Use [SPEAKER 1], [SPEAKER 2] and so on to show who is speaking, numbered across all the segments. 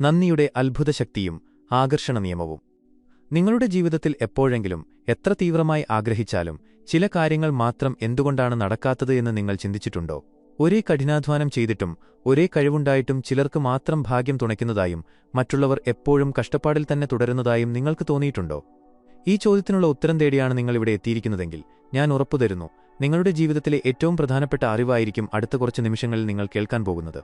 [SPEAKER 1] നന്ദിയുടെ അത്ഭുതശക്തിയും ആകർഷണ നിയമവും. നിങ്ങളുടെ ജീവിതത്തിൽ എപ്പോഴെങ്കിലും എത്ര തീവ്രമായി ആഗ്രഹിച്ചാലും ചില കാര്യങ്ങൾ മാത്രം എന്തുകൊണ്ടാണ് നടക്കാത്തത് എന്ന് നിങ്ങൾ ചിന്തിച്ചിട്ടുണ്ടോ? ഒരേ കഠിനാധ്വാനം ചെയ്തിട്ടും ഒരേ കഴിവുണ്ടായിട്ടും ചിലർക്ക് മാത്രം ഭാഗ്യം തുണയ്ക്കുന്നതായും മറ്റുള്ളവർ എപ്പോഴും കഷ്ടപ്പാടിൽ തന്നെ തുടരുന്നതായും നിങ്ങൾക്ക് തോന്നിയിട്ടുണ്ടോ? ഈ ചോദ്യത്തിനുള്ള ഉത്തരം തേടിയാണ് നിങ്ങളിവിടെ എത്തിയിരിക്കുന്നതെങ്കിൽ ഞാൻ ഉറപ്പുതരുന്നു, നിങ്ങളുടെ ജീവിതത്തിലെ ഏറ്റവും പ്രധാനപ്പെട്ട അറിവായിരിക്കും അടുത്ത കുറച്ച് നിമിഷങ്ങളിൽ നിങ്ങൾ കേൾക്കാൻ പോകുന്നത്.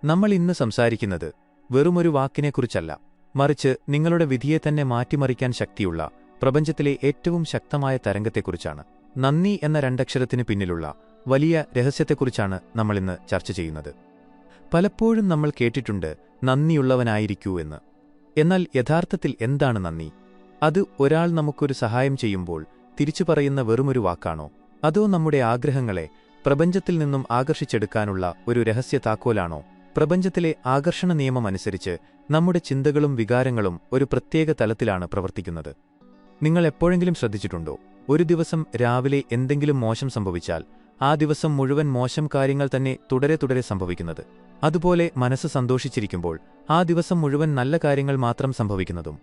[SPEAKER 1] നമ്മൾ ഇന്ന് സംസാരിക്കുന്നത് വെറുമൊരു വാക്കിനെക്കുറിച്ചല്ല, മറിച്ച് നിങ്ങളുടെ വിധിയെ തന്നെ മാറ്റിമറിക്കാൻ ശക്തിയുള്ള പ്രപഞ്ചത്തിലെ ഏറ്റവും ശക്തമായ തരംഗത്തെക്കുറിച്ചാണ്. നന്ദി എന്ന രണ്ടക്ഷരത്തിന് പിന്നിലുള്ള വലിയ രഹസ്യത്തെക്കുറിച്ചാണ് നമ്മളിന്ന് ചർച്ച ചെയ്യുന്നത്. പലപ്പോഴും നമ്മൾ കേട്ടിട്ടുണ്ട് നന്ദിയുള്ളവനായിരിക്കൂ എന്ന്. എന്നാൽ യഥാർത്ഥത്തിൽ എന്താണ് നന്ദി? അത് ഒരാൾ നമുക്കൊരു സഹായം ചെയ്യുമ്പോൾ തിരിച്ചു പറയുന്ന വെറുമൊരു വാക്കാണോ? അതോ നമ്മുടെ ആഗ്രഹങ്ങളെ പ്രപഞ്ചത്തിൽ നിന്നും ആകർഷിച്ചെടുക്കാനുള്ള ഒരു രഹസ്യ താക്കോലാണോ? പ്രപഞ്ചത്തിലെ ആകർഷണ നിയമം അനുസരിച്ച് നമ്മുടെ ചിന്തകളും വികാരങ്ങളും ഒരു പ്രത്യേക തലത്തിലാണ് പ്രവർത്തിക്കുന്നത്. നിങ്ങൾ എപ്പോഴെങ്കിലും ശ്രദ്ധിച്ചിട്ടുണ്ടോ, ഒരു ദിവസം രാവിലെ എന്തെങ്കിലും മോശം സംഭവിച്ചാൽ ആ ദിവസം മുഴുവൻ മോശം കാര്യങ്ങൾ തന്നെ തുടരെ സംഭവിക്കുന്നത്? അതുപോലെ മനസ്സ് സന്തോഷിച്ചിരിക്കുമ്പോൾ ആ ദിവസം മുഴുവൻ നല്ല കാര്യങ്ങൾ മാത്രം സംഭവിക്കുന്നതും?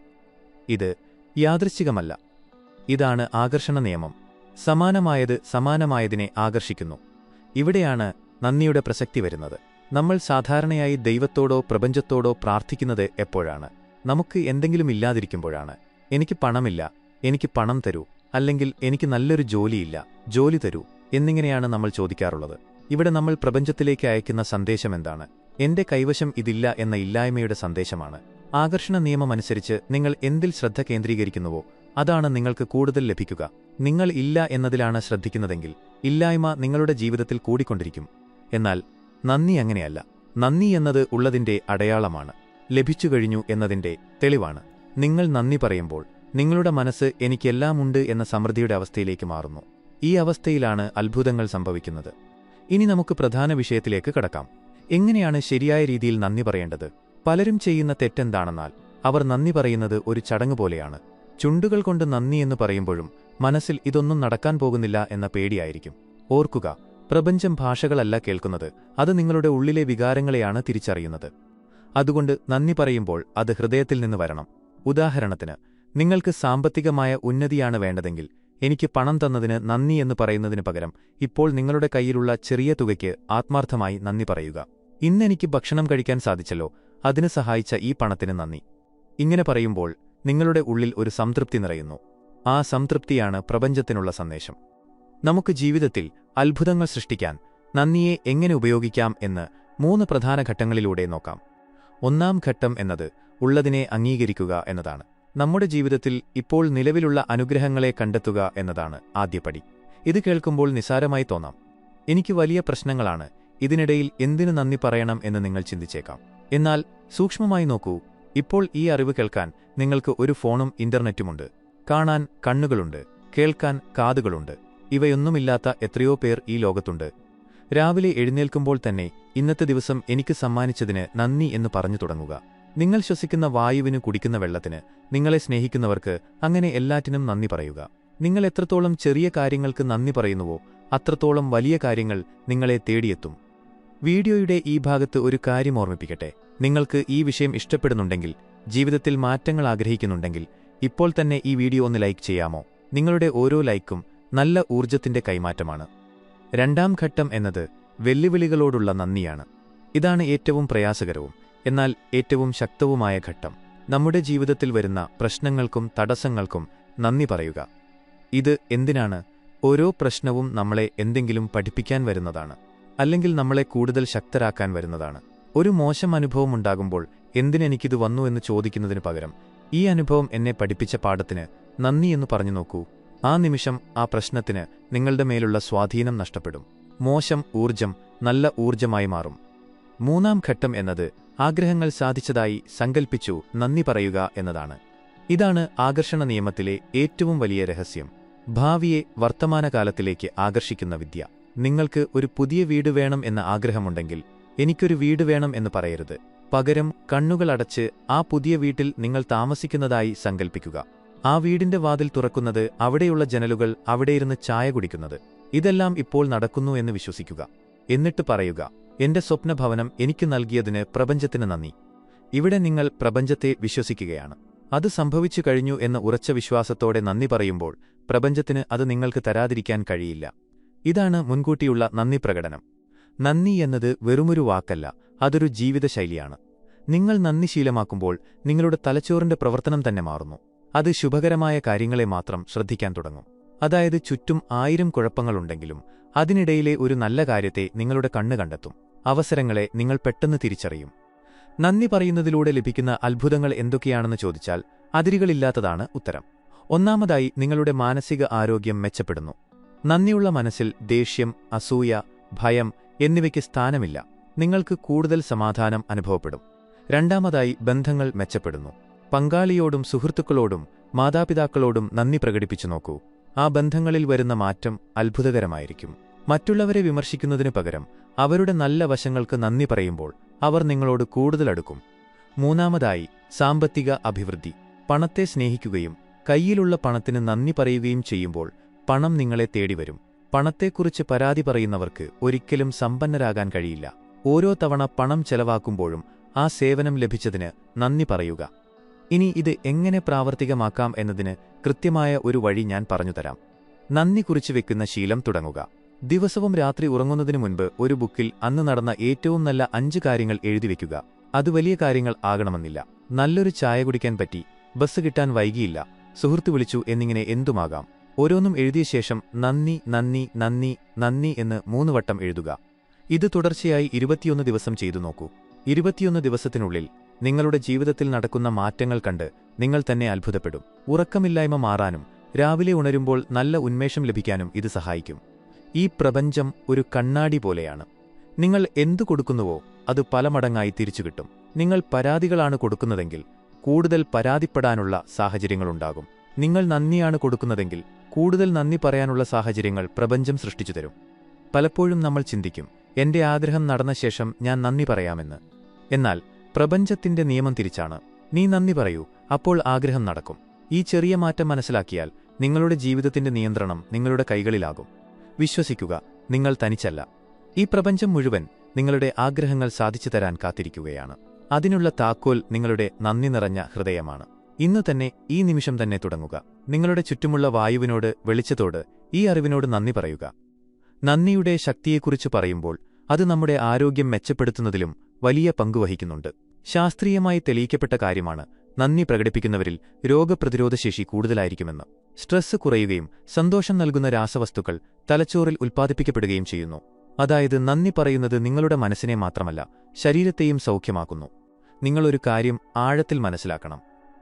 [SPEAKER 1] ഇത് യാദൃശ്ചികമല്ല. ഇതാണ് ആകർഷണ നിയമം. സമാനമായത് സമാനമായതിനെ ആകർഷിക്കുന്നു. ഇവിടെയാണ് നന്ദിയുടെ പ്രസക്തി വരുന്നത്. നമ്മൾ സാധാരണയായി ദൈവത്തോടോ പ്രപഞ്ചത്തോടോ പ്രാർത്ഥിക്കുന്നത് എപ്പോഴാണ്? നമുക്ക് എന്തെങ്കിലും ഇല്ലാതിരിക്കുമ്പോഴാണ്. എനിക്ക് പണമില്ല, എനിക്ക് പണം തരൂ, അല്ലെങ്കിൽ എനിക്ക് നല്ലൊരു ജോലിയില്ല, ജോലി തരൂ എന്നിങ്ങനെയാണ് നമ്മൾ ചോദിക്കാറുള്ളത്. ഇവിടെ നമ്മൾ പ്രപഞ്ചത്തിലേക്ക് അയക്കുന്ന സന്ദേശം എന്താണ്? എന്റെ കൈവശം ഇതില്ല എന്ന ഇല്ലായ്മയുടെ സന്ദേശമാണ്. ആകർഷണ നിയമമനുസരിച്ച് നിങ്ങൾ എന്തിൽ ശ്രദ്ധ കേന്ദ്രീകരിക്കുന്നുവോ അതാണ് നിങ്ങൾക്ക് കൂടുതൽ ലഭിക്കുക. നിങ്ങൾ ഇല്ല എന്നതിലാണ് ശ്രദ്ധിക്കുന്നതെങ്കിൽ ഇല്ലായ്മ നിങ്ങളുടെ ജീവിതത്തിൽ കൂടിക്കൊണ്ടിരിക്കും. എന്നാൽ നന്ദി അങ്ങനെയല്ല. നന്ദി എന്നത് ഉള്ളതിന്റെ അടയാളമാണ്, ലഭിച്ചുകഴിഞ്ഞു എന്നതിന്റെ തെളിവാണ്. നിങ്ങൾ നന്ദി പറയുമ്പോൾ നിങ്ങളുടെ മനസ്സ് എനിക്കെല്ലാമുണ്ട് എന്ന സമൃദ്ധിയുടെ അവസ്ഥയിലേക്ക് മാറുന്നു. ഈ അവസ്ഥയിലാണ് അത്ഭുതങ്ങൾ സംഭവിക്കുന്നത്. ഇനി നമുക്ക് പ്രധാന വിഷയത്തിലേക്ക് കടക്കാം. എങ്ങനെയാണ് ശരിയായ രീതിയിൽ നന്ദി പറയേണ്ടത്? പലരും ചെയ്യുന്ന തെറ്റെന്താണെന്നാൽ അവർ നന്ദി പറയുന്നത് ഒരു ചടങ്ങ് പോലെയാണ്. ചുണ്ടുകൾ കൊണ്ട് നന്ദി എന്ന് പറയുമ്പോഴും മനസ്സിൽ ഇതൊന്നും നടക്കാൻ പോകുന്നില്ല എന്ന പേടിയായിരിക്കും. ഓർക്കുക, പ്രപഞ്ചം ഭാഷകളല്ല കേൾക്കുന്നത്, അത് നിങ്ങളുടെ ഉള്ളിലെ വികാരങ്ങളെയാണ് തിരിച്ചറിയുന്നത്. അതുകൊണ്ട് നന്ദി പറയുമ്പോൾ അത് ഹൃദയത്തിൽ നിന്ന് വരണം. ഉദാഹരണത്തിന്, നിങ്ങൾക്ക് സാമ്പത്തികമായ ഉന്നതിയാണ് വേണ്ടതെങ്കിൽ എനിക്ക് പണം തന്നതിന് നന്ദി എന്ന് പറയുന്നതിന് പകരം ഇപ്പോൾ നിങ്ങളുടെ കയ്യിലുള്ള ചെറിയ തുകയ്ക്ക് ആത്മാർത്ഥമായി നന്ദി പറയുക. ഇന്നെനിക്ക് ഭക്ഷണം കഴിക്കാൻ സാധിച്ചല്ലോ, അതിന് സഹായിച്ച ഈ പണത്തിന് നന്ദി. ഇങ്ങനെ പറയുമ്പോൾ നിങ്ങളുടെ ഉള്ളിൽ ഒരു സംതൃപ്തി നിറയുന്നു. ആ സംതൃപ്തിയാണ് പ്രപഞ്ചത്തിനുള്ള സന്ദേശം. നമുക്ക് ജീവിതത്തിൽ അത്ഭുതങ്ങൾ സൃഷ്ടിക്കാൻ നന്ദിയെ എങ്ങനെ ഉപയോഗിക്കാം എന്ന് 3 പ്രധാന ഘട്ടങ്ങളിലൂടെ നോക്കാം. ഒന്നാം ഘട്ടം എന്നത് ഉള്ളതിനെ അംഗീകരിക്കുക എന്നതാണ്. നമ്മുടെ ജീവിതത്തിൽ ഇപ്പോൾ നിലവിലുള്ള അനുഗ്രഹങ്ങളെ കണ്ടെത്തുക എന്നതാണ് ആദ്യപടി. ഇത് കേൾക്കുമ്പോൾ നിസ്സാരമായി തോന്നാം. എനിക്ക് വലിയ പ്രശ്നങ്ങളാണ്, ഇതിനിടയിൽ എന്തിനു നന്ദി പറയണം എന്ന് നിങ്ങൾ ചിന്തിച്ചേക്കാം. എന്നാൽ സൂക്ഷ്മമായി നോക്കൂ, ഇപ്പോൾ ഈ അറിവ് കേൾക്കാൻ നിങ്ങൾക്ക് ഒരു ഫോണും ഇന്റർനെറ്റുമുണ്ട്. കാണാൻ കണ്ണുകളുണ്ട്, കേൾക്കാൻ കാതുകളുണ്ട്. ഇവയൊന്നുമില്ലാത്ത എത്രയോ പേർ ഈ ലോകത്തുണ്ട്. രാവിലെ എഴുന്നേൽക്കുമ്പോൾ തന്നെ ഇന്നത്തെ ദിവസം എനിക്ക് സമ്മാനിച്ചതിന് നന്ദി എന്ന് പറഞ്ഞു തുടങ്ങുക. നിങ്ങൾ ശ്വസിക്കുന്ന വായുവിന്, കുടിക്കുന്ന വെള്ളത്തിന്, നിങ്ങളെ സ്നേഹിക്കുന്നവർക്ക്, അങ്ങനെ എല്ലാറ്റിനും നന്ദി പറയുക. നിങ്ങൾ എത്രത്തോളം ചെറിയ കാര്യങ്ങൾക്ക് നന്ദി പറയുന്നുവോ അത്രത്തോളം വലിയ കാര്യങ്ങൾ നിങ്ങളെ തേടിയെത്തും. വീഡിയോയുടെ ഈ ഭാഗത്ത് ഒരു കാര്യം ഓർമ്മിപ്പിക്കട്ടെ. നിങ്ങൾക്ക് ഈ വിഷയം ഇഷ്ടപ്പെടുന്നുണ്ടെങ്കിൽ, ജീവിതത്തിൽ മാറ്റങ്ങൾ ആഗ്രഹിക്കുന്നുണ്ടെങ്കിൽ ഇപ്പോൾ തന്നെ ഈ വീഡിയോ ഒന്ന് ലൈക്ക് ചെയ്യാമോ? നിങ്ങളുടെ ഓരോ ലൈക്കും നല്ല ഊർജ്ജത്തിന്റെ കൈമാറ്റമാണ്. രണ്ടാം ഘട്ടം എന്നത് വെല്ലുവിളികളോടുള്ള നന്ദിയാണ്. ഇതാണ് ഏറ്റവും പ്രയാസകരവും എന്നാൽ ഏറ്റവും ശക്തവുമായ ഘട്ടം. നമ്മുടെ ജീവിതത്തിൽ വരുന്ന പ്രശ്നങ്ങൾക്കും തടസ്സങ്ങൾക്കും നന്ദി പറയുക. ഇത് എന്തിനാണ്? ഓരോ പ്രശ്നവും നമ്മളെ എന്തെങ്കിലും പഠിപ്പിക്കാൻ വരുന്നതാണ്, അല്ലെങ്കിൽ നമ്മളെ കൂടുതൽ ശക്തരാക്കാൻ വരുന്നതാണ്. ഒരു മോശം അനുഭവം ഉണ്ടാകുമ്പോൾ എന്തിനെനിക്കിത് വന്നു എന്ന് ചോദിക്കുന്നതിനു പകരം ഈ അനുഭവം എന്നെ പഠിപ്പിച്ച പാഠത്തിന് നന്ദി എന്ന് പറഞ്ഞു നോക്കൂ. ആ നിമിഷം ആ പ്രശ്നത്തിന് നിങ്ങളുടെ മേലുള്ള സ്വാധീനം നഷ്ടപ്പെടും. മോശം ഊർജം നല്ല ഊർജമായി മാറും. മൂന്നാം ഘട്ടം എന്നത് ആഗ്രഹങ്ങൾ സാധിച്ചതായി സങ്കൽപ്പിച്ചു നന്ദി പറയുക എന്നതാണ്. ഇതാണ് ആകർഷണ നിയമത്തിലെ ഏറ്റവും വലിയ രഹസ്യം. ഭാവിയെ വർത്തമാനകാലത്തിലേക്ക് ആകർഷിക്കുന്ന വിദ്യ. നിങ്ങൾക്ക് ഒരു പുതിയ വീട് വേണം എന്ന ആഗ്രഹമുണ്ടെങ്കിൽ എനിക്കൊരു വീട് വേണം എന്ന് പറയരുത്. പകരം കണ്ണുകളടച്ച് ആ പുതിയ വീട്ടിൽ നിങ്ങൾ താമസിക്കുന്നതായി സങ്കൽപ്പിക്കുക. ആ വീടിന്റെ വാതിൽ തുറക്കുന്നത്, അവിടെയുള്ള ജനലുകൾ, അവിടെയിരുന്ന് ചായ കുടിക്കുന്നത്, ഇതെല്ലാം ഇപ്പോൾ നടക്കുന്നു എന്ന് വിശ്വസിക്കുക. എന്നിട്ട് പറയുക, എന്റെ സ്വപ്നഭവനം എനിക്ക് നൽകിയതിന് പ്രപഞ്ചത്തിന് നന്ദി. ഇവിടെ നിങ്ങൾ പ്രപഞ്ചത്തെ വിശ്വസിക്കുകയാണ്. അത് സംഭവിച്ചു കഴിഞ്ഞു എന്ന ഉറച്ച വിശ്വാസത്തോടെ നന്ദി പറയുമ്പോൾ പ്രപഞ്ചത്തിന് അത് നിങ്ങൾക്ക് തരാതിരിക്കാൻ കഴിയില്ല. ഇതാണ് മുൻകൂട്ടിയുള്ള നന്ദി പ്രകടനം. നന്ദി എന്നത് വെറുമൊരു വാക്കല്ല, അതൊരു ജീവിതശൈലിയാണ്. നിങ്ങൾ നന്ദി ശീലമാക്കുമ്പോൾ നിങ്ങളുടെ തലച്ചോറിന്റെ പ്രവർത്തനം തന്നെ മാറുന്നു. അത് ശുഭകരമായ കാര്യങ്ങളെ മാത്രം ശ്രദ്ധിക്കാൻ തുടങ്ങും. അതായത് ചുറ്റും 1000 കുഴപ്പങ്ങളുണ്ടെങ്കിലും അതിനിടയിലെ ഒരു നല്ല കാര്യത്തെ നിങ്ങളുടെ കണ്ണ് കണ്ടെത്തും. അവസരങ്ങളെ നിങ്ങൾ പെട്ടെന്ന് തിരിച്ചറിയും. നന്ദി പറയുന്നതിലൂടെ ലഭിക്കുന്ന അത്ഭുതങ്ങൾ എന്തൊക്കെയാണെന്ന് ചോദിച്ചാൽ അതിരുകളില്ലാത്തതാണ് ഉത്തരം. ഒന്നാമതായി, നിങ്ങളുടെ മാനസിക ആരോഗ്യം മെച്ചപ്പെടുന്നു. നന്ദിയുള്ള മനസ്സിൽ ദേഷ്യം, അസൂയ, ഭയം എന്നിവയ്ക്ക് സ്ഥാനമില്ല. നിങ്ങൾക്ക് കൂടുതൽ സമാധാനം അനുഭവപ്പെടും. രണ്ടാമതായി, ബന്ധങ്ങൾ മെച്ചപ്പെടുന്നു. പങ്കാളിയോടും സുഹൃത്തുക്കളോടും മാതാപിതാക്കളോടും നന്ദി പ്രകടിപ്പിച്ചു നോക്കൂ. ആ ബന്ധങ്ങളിൽ വരുന്ന മാറ്റം അത്ഭുതകരമായിരിക്കും. മറ്റുള്ളവരെ വിമർശിക്കുന്നതിനു പകരം അവരുടെ നല്ല വശങ്ങൾക്ക് നന്ദി പറയുമ്പോൾ അവർ നിങ്ങളോട് കൂടുതൽ അടുക്കും. മൂന്നാമതായി, സാമ്പത്തിക അഭിവൃദ്ധി. പണത്തെ സ്നേഹിക്കുകയും കയ്യിലുള്ള പണത്തിന് നന്ദി പറയുകയും ചെയ്യുമ്പോൾ പണം നിങ്ങളെ തേടിവരും. പണത്തെക്കുറിച്ച് പരാതി പറയുന്നവർക്ക് ഒരിക്കലും സമ്പന്നരാകാൻ കഴിയില്ല. ഓരോ തവണ പണം ചെലവാക്കുമ്പോഴും ആ സേവനം ലഭിച്ചതിന് നന്ദി പറയുക. ഇനി ഇത് എങ്ങനെ പ്രാവർത്തികമാക്കാം എന്നതിന് കൃത്യമായ ഒരു വഴി ഞാൻ പറഞ്ഞുതരാം. നന്ദി കുറിച്ചു വെക്കുന്ന ശീലം തുടങ്ങുക. ദിവസവും രാത്രി ഉറങ്ങുന്നതിനു മുൻപ് ഒരു ബുക്കിൽ അന്ന് നടന്ന ഏറ്റവും നല്ല 5 കാര്യങ്ങൾ എഴുതിവെക്കുക. അത് വലിയ കാര്യങ്ങൾ ആകണമെന്നില്ല. നല്ലൊരു ചായ കുടിക്കാൻ പറ്റി, ബസ് കിട്ടാൻ വൈകിയില്ല, സുഹൃത്തു വിളിച്ചു എന്നിങ്ങനെ എന്തുമാകാം. ഓരോന്നും എഴുതിയ ശേഷം നന്ദി നന്ദി നന്ദി നന്ദി എന്ന് 3 വട്ടം എഴുതുക. ഇത് തുടർച്ചയായി 21 ദിവസം ചെയ്തു നോക്കൂ. 21 ദിവസത്തിനുള്ളിൽ നിങ്ങളുടെ ജീവിതത്തിൽ നടക്കുന്ന മാറ്റങ്ങൾ കണ്ട് നിങ്ങൾ തന്നെ അത്ഭുതപ്പെടും. ഉറക്കമില്ലായ്മ മാറാനും രാവിലെ ഉണരുമ്പോൾ നല്ല ഉന്മേഷം ലഭിക്കാനും ഇത് സഹായിക്കും. ഈ പ്രപഞ്ചം ഒരു കണ്ണാടി പോലെയാണ്. നിങ്ങൾ എന്തു കൊടുക്കുന്നുവോ അത് പല മടങ്ങായി തിരിച്ചു കിട്ടും. നിങ്ങൾ പരാതികളാണ് കൊടുക്കുന്നതെങ്കിൽ കൂടുതൽ പരാതിപ്പെടാനുള്ള സാഹചര്യങ്ങളുണ്ടാകും. നിങ്ങൾ നന്ദിയാണ് കൊടുക്കുന്നതെങ്കിൽ കൂടുതൽ നന്ദി പറയാനുള്ള സാഹചര്യങ്ങൾ പ്രപഞ്ചം സൃഷ്ടിച്ചു തരും. പലപ്പോഴും നമ്മൾ ചിന്തിക്കും, എന്റെ ആഗ്രഹം നടന്ന ശേഷം ഞാൻ നന്ദി പറയാമെന്ന്. എന്നാൽ പ്രപഞ്ചത്തിന്റെ നിയമം തിരിച്ചാണ്. നീ നന്ദി പറയൂ, അപ്പോൾ ആഗ്രഹം നടക്കും. ഈ ചെറിയ മാറ്റം മനസ്സിലാക്കിയാൽ നിങ്ങളുടെ ജീവിതത്തിന്റെ നിയന്ത്രണം നിങ്ങളുടെ കൈകളിലാകും. വിശ്വസിക്കുക, നിങ്ങൾ തനിച്ചല്ല. ഈ പ്രപഞ്ചം മുഴുവൻ നിങ്ങളുടെ ആഗ്രഹങ്ങൾ സാധിച്ചു തരാൻ കാത്തിരിക്കുകയാണ്. അതിനുള്ള താക്കോൽ നിങ്ങളുടെ നന്ദി നിറഞ്ഞ ഹൃദയമാണ്. ഇന്നു തന്നെ, ഈ നിമിഷം തന്നെ തുടങ്ങുക. നിങ്ങളുടെ ചുറ്റുമുള്ള വായുവിനോട്, വെളിച്ചത്തോട്, ഈ അറിവിനോട് നന്ദി പറയുക. നന്ദിയുടെ ശക്തിയെക്കുറിച്ച് പറയുമ്പോൾ അത് നമ്മുടെ ആരോഗ്യം മെച്ചപ്പെടുത്തുന്നതിലും വലിയ പങ്കുവഹിക്കുന്നുണ്ട്. ശാസ്ത്രീയമായി തെളിയിക്കപ്പെട്ട കാര്യമാണ് നന്ദി പ്രകടിപ്പിക്കുന്നവരിൽ രോഗപ്രതിരോധശേഷി കൂടുതലായിരിക്കുമെന്ന്. സ്ട്രെസ് കുറയുകയും സന്തോഷം നൽകുന്ന രാസവസ്തുക്കൾ തലച്ചോറിൽ ഉൽപ്പാദിപ്പിക്കപ്പെടുകയും ചെയ്യുന്നു. അതായത് നന്ദി പറയുന്നത് നിങ്ങളുടെ മനസ്സിനെ മാത്രമല്ല, ശരീരത്തെയും സൗഖ്യമാക്കുന്നു. നിങ്ങളൊരു കാര്യം ആഴത്തിൽ മനസ്സിലാക്കണം.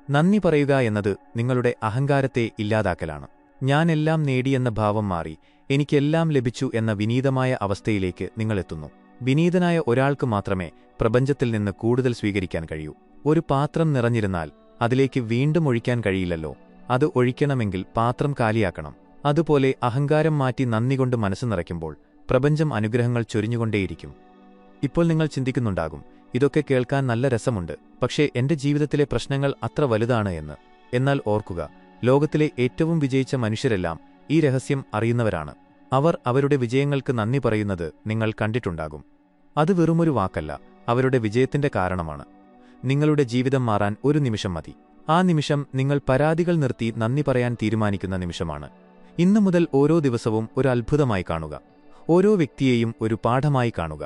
[SPEAKER 1] നന്ദി പറയുക എന്നത് നിങ്ങളുടെ അഹങ്കാരത്തെ ഇല്ലാതാക്കലാണ്. ഞാനെല്ലാം നേടിയെന്ന ഭാവം മാറി എനിക്കെല്ലാം ലഭിച്ചു എന്ന വിനീതമായ അവസ്ഥയിലേക്ക് നിങ്ങളെത്തുന്നു. വിനീതനായ ഒരാൾക്ക് മാത്രമേ പ്രപഞ്ചത്തിൽ നിന്ന് കൂടുതൽ സ്വീകരിക്കാൻ കഴിയൂ. ഒരു പാത്രം നിറഞ്ഞിരുന്നാൽ അതിലേക്ക് വീണ്ടും ഒഴിക്കാൻ കഴിയില്ലല്ലോ. അത് ഒഴിക്കണമെങ്കിൽ പാത്രം കാലിയാക്കണം. അതുപോലെ അഹങ്കാരം മാറ്റി നന്ദി കൊണ്ട് മനസ്സ് നിറയ്ക്കുമ്പോൾ പ്രപഞ്ചം അനുഗ്രഹങ്ങൾ ചൊരിഞ്ഞുകൊണ്ടേയിരിക്കും. ഇപ്പോൾ നിങ്ങൾ ചിന്തിക്കുന്നുണ്ടാകും, ഇതൊക്കെ കേൾക്കാൻ നല്ല രസമുണ്ട്, പക്ഷേ എന്റെ ജീവിതത്തിലെ പ്രശ്നങ്ങൾ അത്ര വലുതാണ് എന്ന്. എന്നാൽ ഓർക്കുക, ലോകത്തിലെ ഏറ്റവും വിജയിച്ച മനുഷ്യരെല്ലാം ഈ രഹസ്യം അറിയുന്നവരാണ്. അവർ അവരുടെ വിജയങ്ങൾക്ക് നന്ദി പറയുന്നത് നിങ്ങൾ കണ്ടിട്ടുണ്ടാകും. അത് വെറുമൊരു വാക്കല്ല, അവരുടെ വിജയത്തിന്റെ കാരണമാണ്. നിങ്ങളുടെ ജീവിതം മാറാൻ ഒരു നിമിഷം മതി. ആ നിമിഷം നിങ്ങൾ പരാതികൾ നിർത്തി നന്ദി പറയാൻ തീരുമാനിക്കുന്ന നിമിഷമാണ്. ഇന്നു മുതൽ ഓരോ ദിവസവും ഒരു അത്ഭുതമായി കാണുക. ഓരോ വ്യക്തിയെയും ഒരു പാഠമായി കാണുക.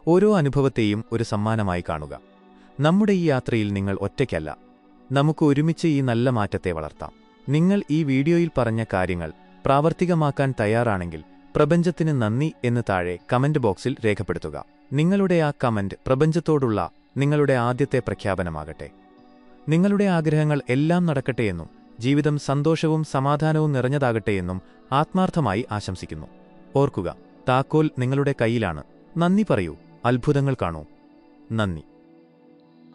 [SPEAKER 1] ഓരോ അനുഭവത്തെയും ഒരു സമ്മാനമായി കാണുക. നമ്മുടെ ഈ യാത്രയിൽ നിങ്ങൾ ഒറ്റയ്ക്കല്ല. നമുക്ക് ഒരുമിച്ച് ഈ നല്ല മാറ്റത്തെ വളർത്താം. നിങ്ങൾ ഈ വീഡിയോയിൽ പറഞ്ഞ കാര്യങ്ങൾ പ്രാവർത്തികമാക്കാൻ തയ്യാറാണെങ്കിൽ പ്രപഞ്ചത്തിന് നന്ദി എന്ന് താഴെ കമന്റ് ബോക്സിൽ രേഖപ്പെടുത്തുക. നിങ്ങളുടെ ആ കമന്റ് പ്രപഞ്ചത്തോടുള്ള നിങ്ങളുടെ ആദ്യത്തെ പ്രഖ്യാപനമാകട്ടെ. നിങ്ങളുടെ ആഗ്രഹങ്ങൾ എല്ലാം നടക്കട്ടെയെന്നും ജീവിതം സന്തോഷവും സമാധാനവും നിറഞ്ഞതാകട്ടെയെന്നും ആത്മാർത്ഥമായി ആശംസിക്കുന്നു. ഓർക്കുക, താക്കോൽ നിങ്ങളുടെ കയ്യിലാണ്. നന്ദി പറയൂ, അത്ഭുതങ്ങൾ കാണൂ. നന്ദി.